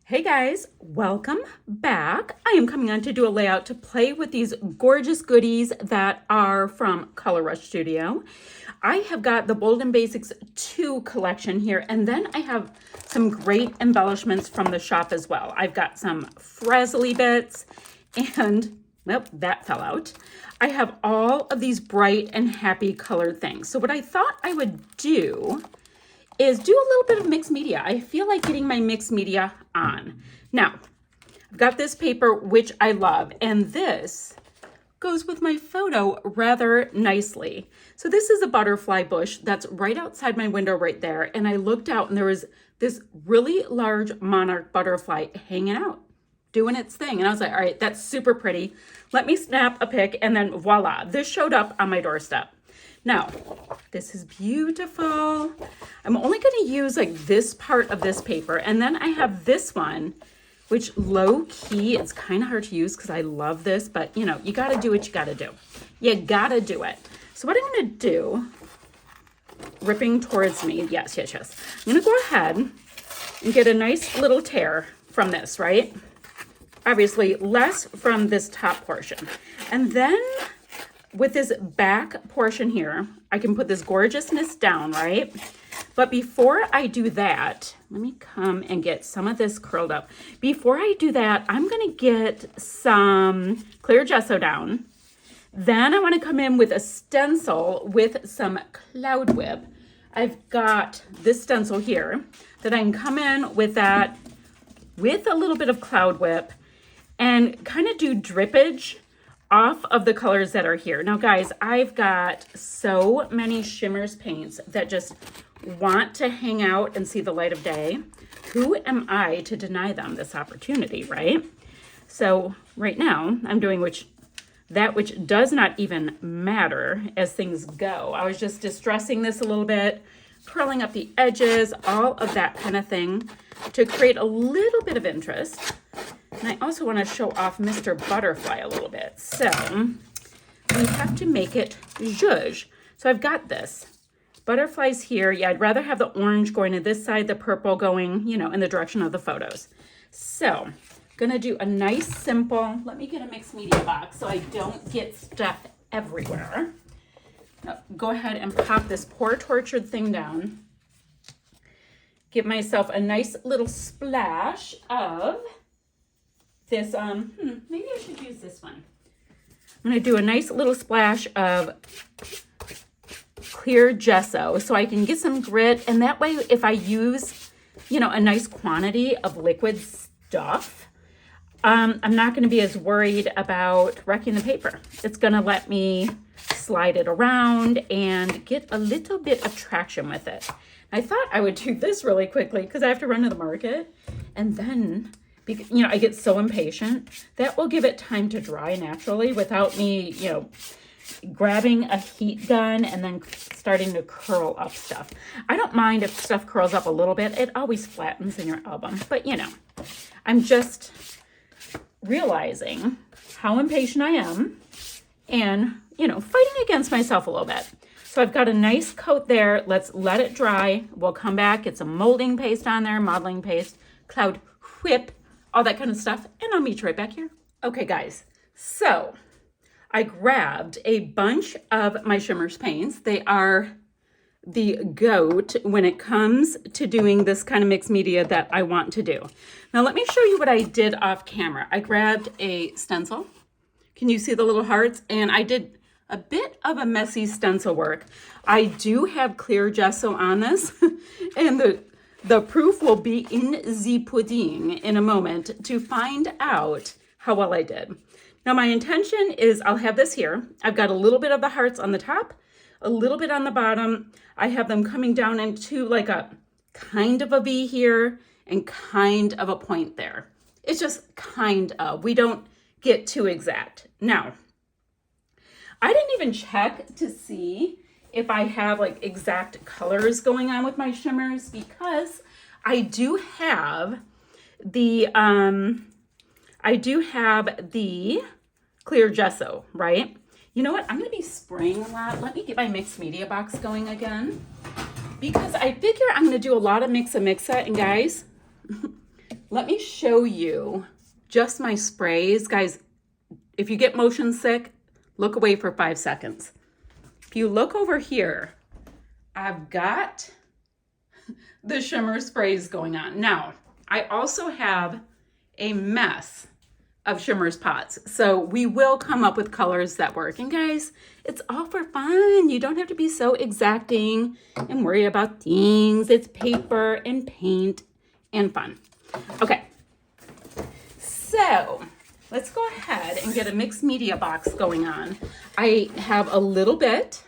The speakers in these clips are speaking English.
Hey guys, welcome back. I am coming on to do a layout to play with these gorgeous goodies that are from Color Rush Studio. I have got the Bold and Basics 2 collection here, and then I have some great embellishments from the shop as well. I've got some frazzly bits and, well, that fell out. I have all of these bright and happy colored things. So what I thought I would do is do a little bit of mixed media. I feel like getting my mixed media on. Now, I've got this paper, which I love, and this goes with my photo rather nicely. So this is a butterfly bush that's right outside my window right there, and I looked out and there was this really large monarch butterfly hanging out, doing its thing. And I was like, all right, that's super pretty. Let me snap a pic, and then voila, this showed up on my doorstep. Now, this is beautiful. I'm only going to use like this part of this paper. And then I have this one, which low key, it's kind of hard to use because I love this, but you know, you got to do what you got to do. You got to do it. So what I'm going to do, ripping towards me, yes. I'm going to go ahead and get a nice little tear from this, right? Obviously less from this top portion. And then with this back portion here, I can put this gorgeousness down, right? But before I do that, let me come and get some of this curled up. Before I do that, I'm gonna get some clear gesso down. Then I wanna come in with a stencil with some cloud whip. I've got this stencil here that I can come in with that, with a little bit of cloud whip, and kind of do drippage off of the colors that are here. Now guys, I've got so many shimmers paints that just want to hang out and see the light of day. Who am I to deny them this opportunity, right? So right now I'm doing that which does not even matter as things go. I was just distressing this a little bit, curling up the edges, all of that kind of thing to create a little bit of interest. And I also want to show off Mr. Butterfly a little bit. So we have to make it zhuzh. So I've got this. Butterflies here. Yeah, I'd rather have the orange going to this side, the purple going, you know, in the direction of the photos. So I'm going to do a nice simple, let me get a mixed media box so I don't get stuff everywhere. Now, go ahead and pop this poor tortured thing down. Give myself a nice little splash of this, maybe I should use this one. I'm going to do a nice little splash of clear gesso so I can get some grit. And that way, if I use, you know, a nice quantity of liquid stuff, I'm not going to be as worried about wrecking the paper. It's going to let me slide it around and get a little bit of traction with it. I thought I would do this really quickly because I have to run to the market, and then you know, I get so impatient. That will give it time to dry naturally without me, you know, grabbing a heat gun and then starting to curl up stuff. I don't mind if stuff curls up a little bit. It always flattens in your album. But, you know, I'm just realizing how impatient I am and, you know, fighting against myself a little bit. So I've got a nice coat there. Let's let it dry. We'll come back, get some molding paste on there, modeling paste, cloud whip, all that kind of stuff, and I'll meet you right back here. Okay, guys, so I grabbed a bunch of my shimmers paints. They are the GOAT when it comes to doing this kind of mixed media that I want to do. Now, let me show you what I did off camera. I grabbed a stencil. Can you see the little hearts? And I did a bit of a messy stencil work. I do have clear gesso on this, and the proof will be in the pudding in a moment to find out how well I did. Now my intention is I'll have this here. I've got a little bit of the hearts on the top, a little bit on the bottom. I have them coming down into like a kind of a V here and kind of a point there. It's just kind of. We don't get too exact. Now, I didn't even check to see if I have like exact colors going on with my shimmers because I do have the clear gesso, right? You know what? I'm going to be spraying a lot. Let me get my mixed media box going again because I figure I'm going to do a lot of mixa. And guys, let me show you just my sprays. Guys, if you get motion sick, look away for 5 seconds. If you look over here, I've got the shimmer sprays going on. Now, I also have a mess of Shimmer's pots. So we will come up with colors that work. And guys, it's all for fun. You don't have to be so exacting and worry about things. It's paper and paint and fun. Okay, so let's go ahead and get a mixed media box going on. I have a little bit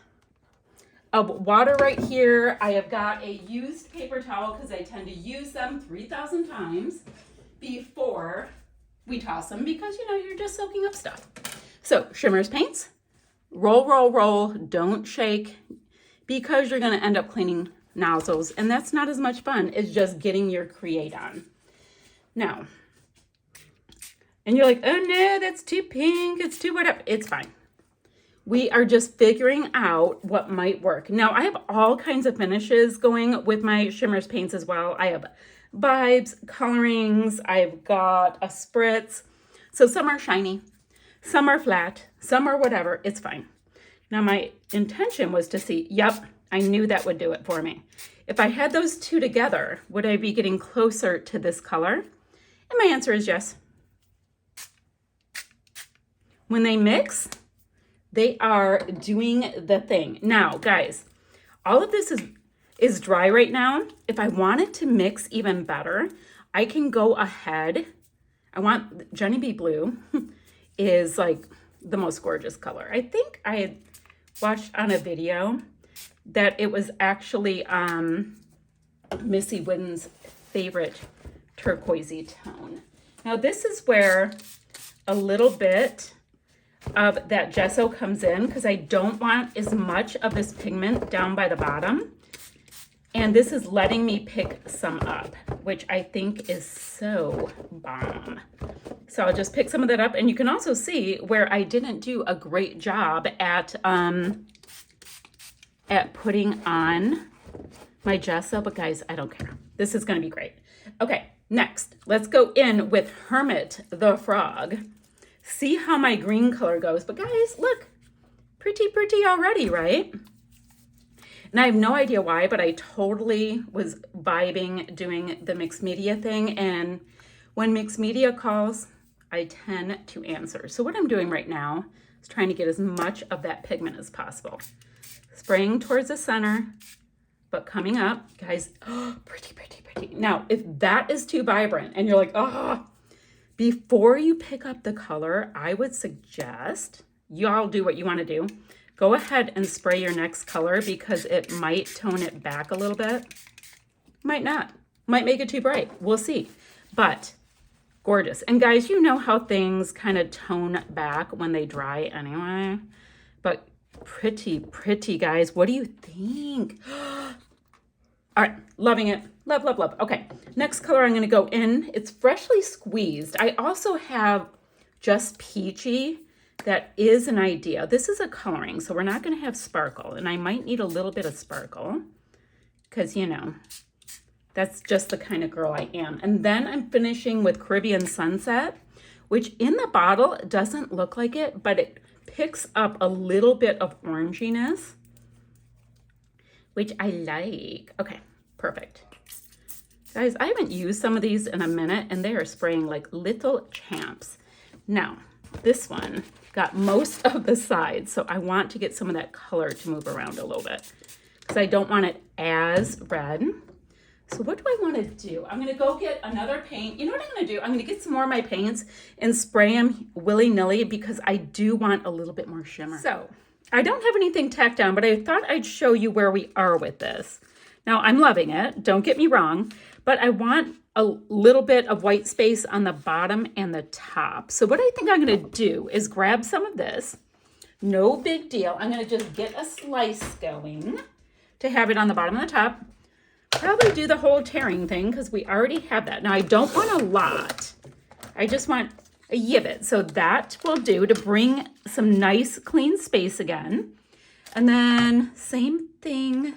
of water right here. I have got a used paper towel because I tend to use them 3,000 times before we toss them because, you know, you're just soaking up stuff. So Shimmer's paints, roll, roll, roll, don't shake because you're going to end up cleaning nozzles and that's not as much fun as just getting your create on. Now, and you're like, oh no, that's too pink, it's too whatever. It's fine. We are just figuring out what might work. Now, I have all kinds of finishes going with my Shimmer's paints as well. I have vibes, colorings, I've got a spritz. So some are shiny, some are flat, some are whatever, it's fine. Now my intention was to see, yep, I knew that would do it for me. If I had those two together, would I be getting closer to this color? And my answer is yes. When they mix, they are doing the thing. Now, guys, all of this is dry right now. If I wanted to mix even better, I can go ahead. I want Jenny Bee Blue is like the most gorgeous color. I think I had watched on a video that it was actually Missy Wooden's favorite turquoisey tone. Now this is where a little bit of that gesso comes in because I don't want as much of this pigment down by the bottom. And this is letting me pick some up, which I think is so bomb. So I'll just pick some of that up. And you can also see where I didn't do a great job at putting on my gesso. But guys, I don't care. This is going to be great. Okay, next, let's go in with Hermit the Frog. See how my green color goes. But guys, look, pretty already, right? And I have no idea why, but I totally was vibing doing the mixed media thing. And when mixed media calls, I tend to answer. So what I'm doing right now is trying to get as much of that pigment as possible. Spraying towards the center, but coming up, guys, oh, pretty. Now, if that is too vibrant and you're like, oh, before you pick up the color, I would suggest y'all do what you want to do. Go ahead and spray your next color because it might tone it back a little bit. Might not. Might make it too bright. We'll see. But gorgeous. And guys, you know how things kind of tone back when they dry anyway. But pretty, guys. What do you think? All right. Loving it. Love. Okay. Next color I'm going to go in. It's freshly squeezed. I also have Just Peachy. That is an idea. This is a coloring, so we're not going to have sparkle. And I might need a little bit of sparkle because, you know, that's just the kind of girl I am. And then I'm finishing with Caribbean Sunset, which in the bottle doesn't look like it, but it picks up a little bit of oranginess, which I like. Okay, perfect. Guys, I haven't used some of these in a minute, and they are spraying like little champs. Now, this one got most of the sides, so I want to get some of that color to move around a little bit because I don't want it as red. So what do I want to do? I'm going to go get another paint. You know what I'm going to do? I'm going to get some more of my paints and spray them willy-nilly because I do want a little bit more shimmer. So I don't have anything tacked down, but I thought I'd show you where we are with this. Now I'm loving it. Don't get me wrong, but I want a little bit of white space on the bottom and the top. So what I think I'm going to do is grab some of this. No big deal. I'm going to just get a slice going to have it on the bottom and the top. Probably do the whole tearing thing because we already have that. Now I don't want a lot. I just want a yibbit. So that will do to bring some nice clean space again. And then same thing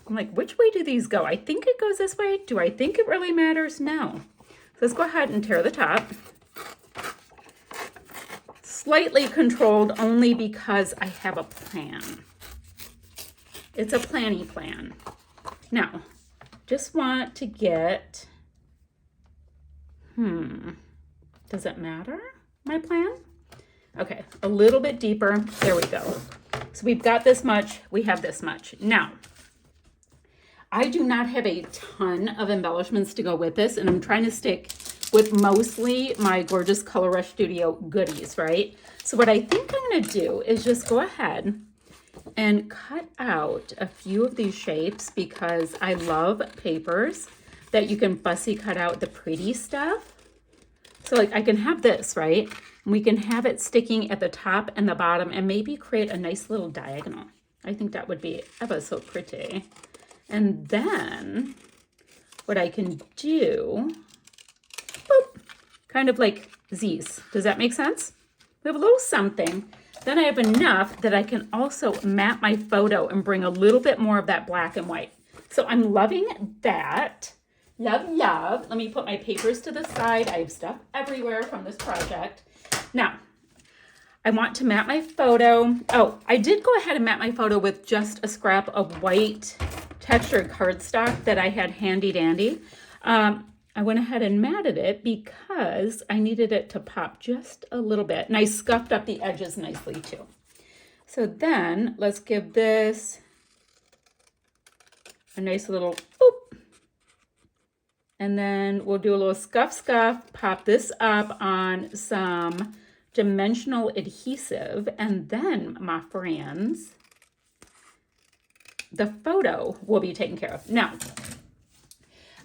I'm like, which way do these go? I think it goes this way. Do I think it really matters? No. So let's go ahead and tear the top. Slightly controlled only because I have a plan. It's a planny plan. Now, just want to get, does it matter, my plan? Okay, a little bit deeper. There we go. So we've got this much, we have this much. Now, I do not have a ton of embellishments to go with this, and I'm trying to stick with mostly my gorgeous Color Rush Studio goodies, right? So what I think I'm gonna do is just go ahead and cut out a few of these shapes because I love papers that you can fussy cut out the pretty stuff. So like I can have this, right? We can have it sticking at the top and the bottom and maybe create a nice little diagonal. I think that would be ever so pretty. And then what I can do, boop, kind of like these. Does that make sense? We have a little something. Then I have enough that I can also map my photo and bring a little bit more of that black and white. So I'm loving that. Love, love. Let me put my papers to the side. I have stuff everywhere from this project. Now, I want to map my photo. Oh, I did go ahead and map my photo with just a scrap of white textured cardstock that I had handy dandy. I went ahead and matted it because I needed it to pop just a little bit. And I scuffed up the edges nicely too. So then let's give this a nice little boop. And then we'll do a little scuff, pop this up on some dimensional adhesive. And then, my friends, the photo will be taken care of. Now,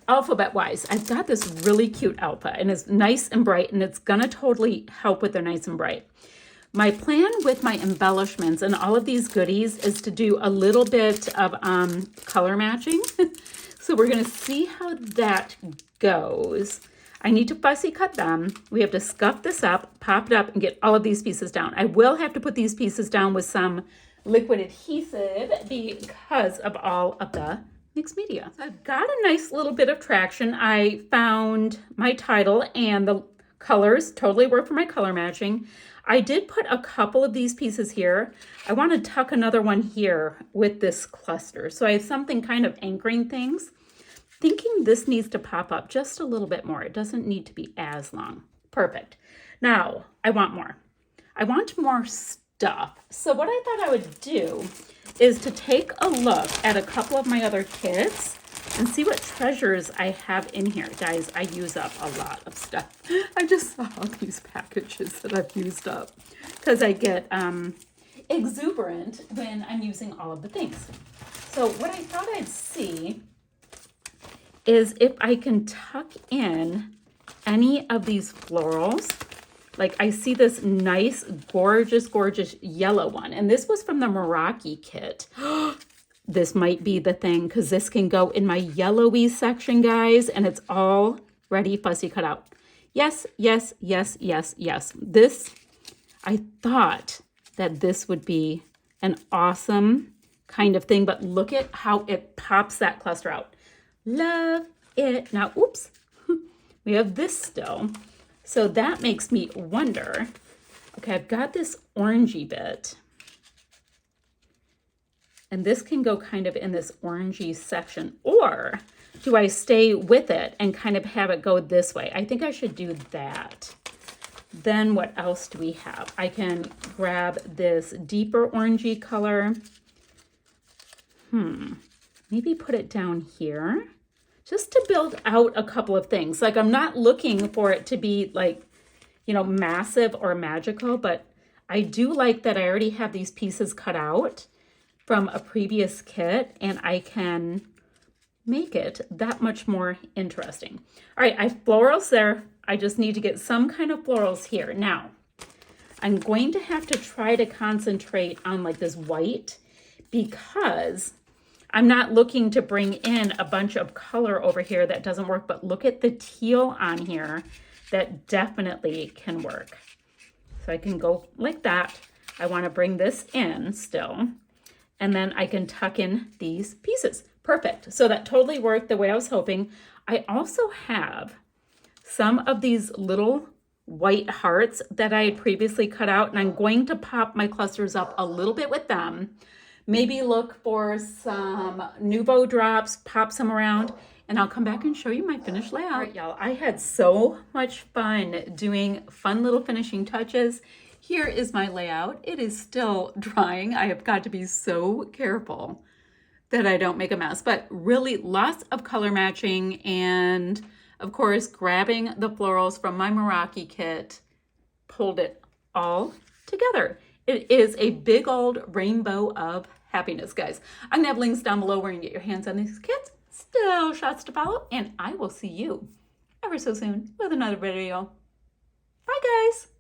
alphabet-wise, I've got this really cute alpha, and it's nice and bright, and it's gonna totally help with the nice and bright. My plan with my embellishments and all of these goodies is to do a little bit of color matching. So we're gonna see how that goes. I need to fussy cut them. We have to scuff this up, pop it up, and get all of these pieces down. I will have to put these pieces down with some liquid adhesive because of all of the mixed media. So I've got a nice little bit of traction. I found my title and the colors totally work for my color matching. I did put a couple of these pieces here. I want to tuck another one here with this cluster. So I have something kind of anchoring things. Thinking this needs to pop up just a little bit more. It doesn't need to be as long. Perfect. Now, I want more. I want more stuff. So what I thought I would do is to take a look at a couple of my other kits and see what treasures I have in here. Guys, I use up a lot of stuff. I just saw all these packages that I've used up because I get exuberant when I'm using all of the things. So what I thought I'd see is if I can tuck in any of these florals. Like I see this nice, gorgeous, gorgeous yellow one. And this was from the Meraki kit. This might be the thing because this can go in my yellowy section, guys. And it's all ready, fussy cut out. Yes, yes, yes, yes, yes. This, I thought that this would be an awesome kind of thing. But look at how it pops that cluster out. Love it. Now, oops, we have this still. So that makes me wonder, okay, I've got this orangey bit. And this can go kind of in this orangey section. Or do I stay with it and kind of have it go this way? I think I should do that. Then what else do we have? I can grab this deeper orangey color. Maybe put it down here. Just to build out a couple of things. Like I'm not looking for it to be like, you know, massive or magical, but I do like that I already have these pieces cut out from a previous kit and I can make it that much more interesting. All right, I have florals there. I just need to get some kind of florals here. Now, I'm going to have to try to concentrate on like this white because I'm not looking to bring in a bunch of color over here that doesn't work, but look at the teal on here that definitely can work. So I can go like that. I want to bring this in still, and then I can tuck in these pieces. Perfect. So that totally worked the way I was hoping. I also have some of these little white hearts that I had previously cut out, and I'm going to pop my clusters up a little bit with them. Maybe look for some Nuvo drops, pop some around, and I'll come back and show you my finished layout. All right, y'all, I had so much fun doing fun little finishing touches. Here is my layout. It is still drying. I have got to be so careful that I don't make a mess, but really lots of color matching, and of course, grabbing the florals from my Meraki kit, pulled it all together. It is a big old rainbow of happiness, guys. I'm gonna have links down below where you can get your hands on these kits. Still shots to follow, and I will see you ever so soon with another video. Bye, guys.